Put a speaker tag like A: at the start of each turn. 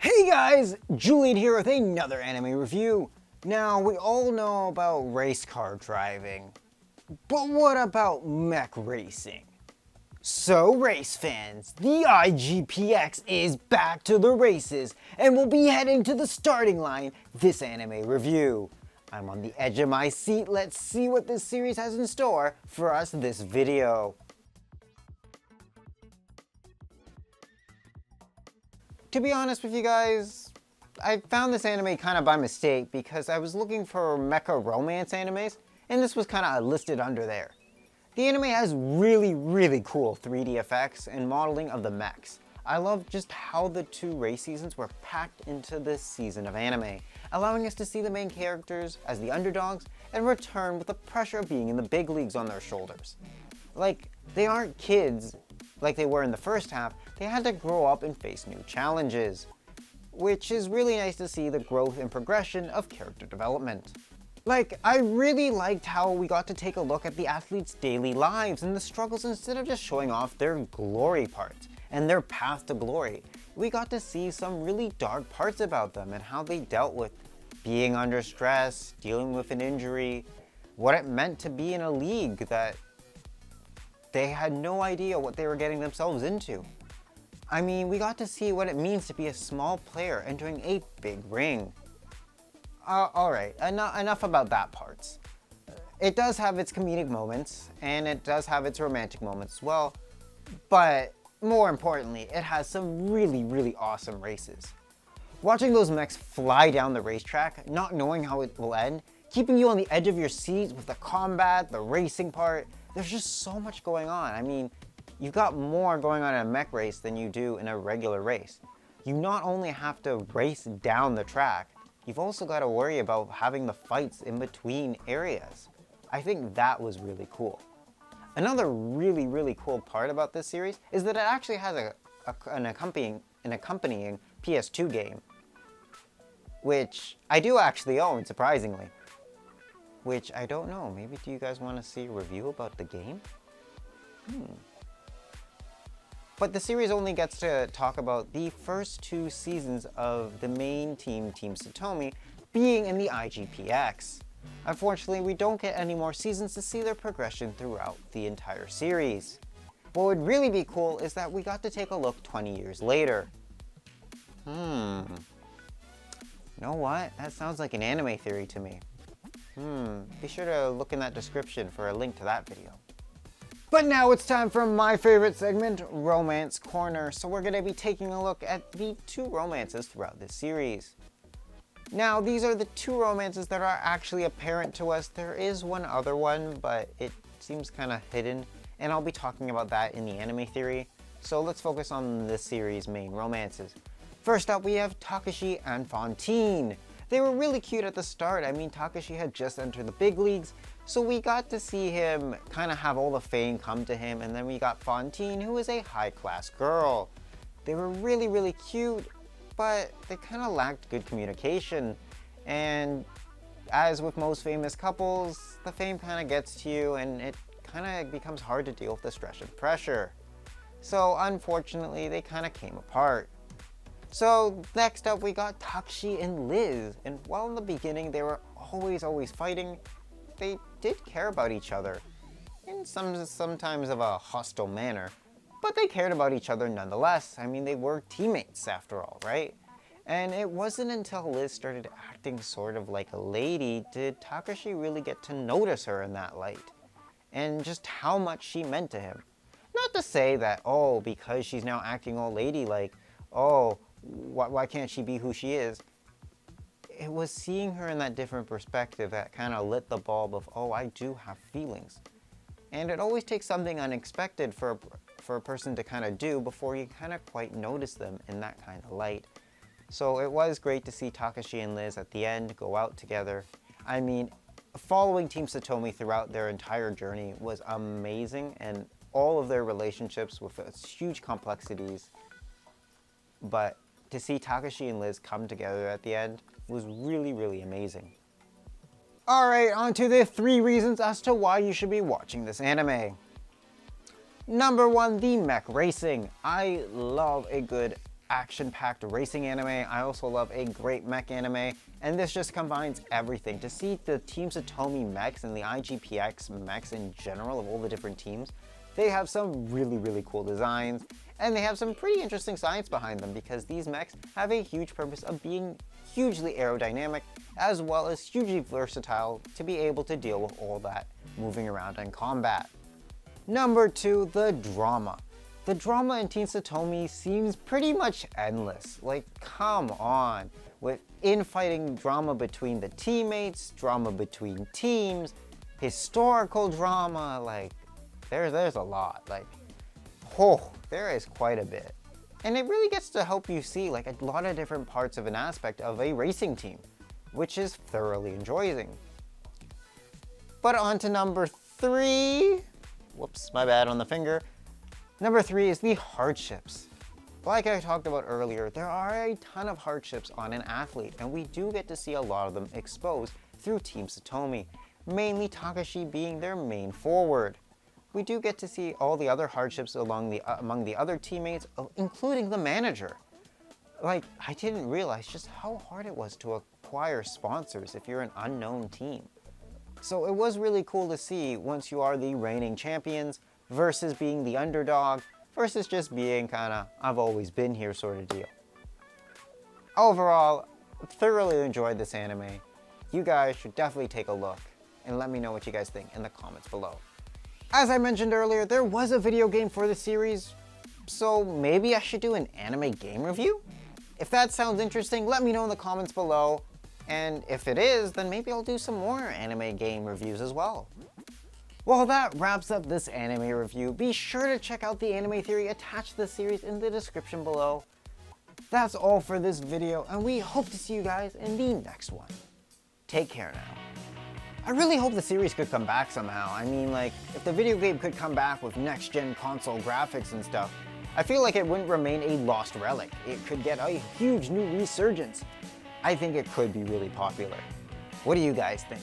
A: Hey guys, Julian here with another anime review. Now, we all know about race car driving, but what about mech racing? So race fans, the IGPX is back to the races and we'll be heading to the starting line this anime review. I'm on the edge of my seat, let's see what this series has in store for us this video. To be honest with you guys, I found this anime kind of by mistake because I was looking for mecha romance animes and this was kind of listed under there. The anime has really cool 3D effects and modeling of the mechs. I love just how the two race seasons were packed into this season of anime, allowing us to see the main characters as the underdogs and return with the pressure of being in the big leagues on their shoulders. Like, they aren't kids like they were in the first half, they had to grow up and face new challenges, which is really nice to see the growth and progression of character development. Like, I really liked how we got to take a look at the athletes' daily lives and the struggles instead of just showing off their glory parts and their path to glory. We got to see some really dark parts about them and how they dealt with being under stress, dealing with an injury, what it meant to be in a league that they had no idea what they were getting themselves into. I mean, we got to see what it means to be a small player entering a big ring. Alright, enough about that parts. It does have its comedic moments, and it does have its romantic moments as well, but more importantly, it has some really awesome races. Watching those mechs fly down the racetrack, not knowing how it will end, keeping you on the edge of your seat with the combat, the racing part, there's just so much going on. I mean, you've got more going on in a mech race than you do in a regular race. You not only have to race down the track, you've also got to worry about having the fights in between areas. I think that was really cool. Another really cool part about this series is that it actually has an accompanying PS2 game, which I do actually own, surprisingly. Which, I don't know, maybe do you guys want to see a review about the game? But the series only gets to talk about the first two seasons of the main team, Team Satomi, being in the IGPX. Unfortunately, we don't get any more seasons to see their progression throughout the entire series. What would really be cool is that we got to take a look 20 years later. You know what? That sounds like an anime theory to me. Be sure to look in that description for a link to that video. But now it's time for my favorite segment, Romance Corner. So we're going to be taking a look at the two romances throughout this series. Now, these are the two romances that are actually apparent to us. There is one other one, but it seems kind of hidden, and I'll be talking about that in the anime theory. So let's focus on the series' main romances. First up, we have Takashi and Fontaine. They were really cute at the start. I mean, Takashi had just entered the big leagues, so we got to see him kind of have all the fame come to him, and then we got Fontaine, who is a high-class girl. They were really cute, but they kind of lacked good communication, and as with most famous couples, the fame kind of gets to you, and it kind of becomes hard to deal with the stress and pressure. So unfortunately, they kind of came apart. So next up we got Takashi and Liz, and while in the beginning they were always fighting, they did care about each other, in sometimes of a hostile manner, but they cared about each other nonetheless. I mean, they were teammates after all, right? And it wasn't until Liz started acting sort of like a lady did Takashi really get to notice her in that light, and just how much she meant to him. Not to say that, oh, because she's now acting all lady-like, oh, why can't she be who she is? It was seeing her in that different perspective that kind of lit the bulb of, oh, I do have feelings. And it always takes something unexpected for a person to kind of do before you kind of quite notice them in that kind of light. So it was great to see Takashi and Liz at the end go out together. I mean, following Team Satomi throughout their entire journey was amazing, and all of their relationships with its huge complexities. But to see Takashi and Liz come together at the end was really amazing. Alright, on to the 3 reasons as to why you should be watching this anime. Number 1, the mech racing. I love a good action-packed racing anime. I also love a great mech anime, and this just combines everything. To see the Team Satomi mechs and the IGPX mechs in general of all the different teams, they have some really cool designs, and they have some pretty interesting science behind them because these mechs have a huge purpose of being hugely aerodynamic as well as hugely versatile to be able to deal with all that moving around in combat. Number 2, the drama. The drama in Team Satomi seems pretty much endless. Like, come on. With infighting drama between the teammates, drama between teams, historical drama, like, there's a lot. Like, there is quite a bit. And it really gets to help you see like a lot of different parts of an aspect of a racing team, which is thoroughly enjoying. But on to number 3. Whoops, my bad on the finger. Number 3 is the hardships. Like I talked about earlier, there are a ton of hardships on an athlete, and we do get to see a lot of them exposed through Team Satomi, mainly Takashi being their main forward. We do get to see all the other hardships among the other teammates, including the manager. Like, I didn't realize just how hard it was to acquire sponsors if you're an unknown team. So it was really cool to see once you are the reigning champions versus being the underdog versus just being kinda, I've always been here sort of deal. Overall, thoroughly enjoyed this anime. You guys should definitely take a look and let me know what you guys think in the comments below. As I mentioned earlier, there was a video game for the series, so maybe I should do an anime game review? If that sounds interesting, let me know in the comments below, and if it is, then maybe I'll do some more anime game reviews as well. Well, that wraps up this anime review. Be sure to check out the anime theory attached to the series in the description below. That's all for this video, and we hope to see you guys in the next one. Take care now. I really hope the series could come back somehow. I mean, like, if the video game could come back with next-gen console graphics and stuff, I feel like it wouldn't remain a lost relic. It could get a huge new resurgence. I think it could be really popular. What do you guys think?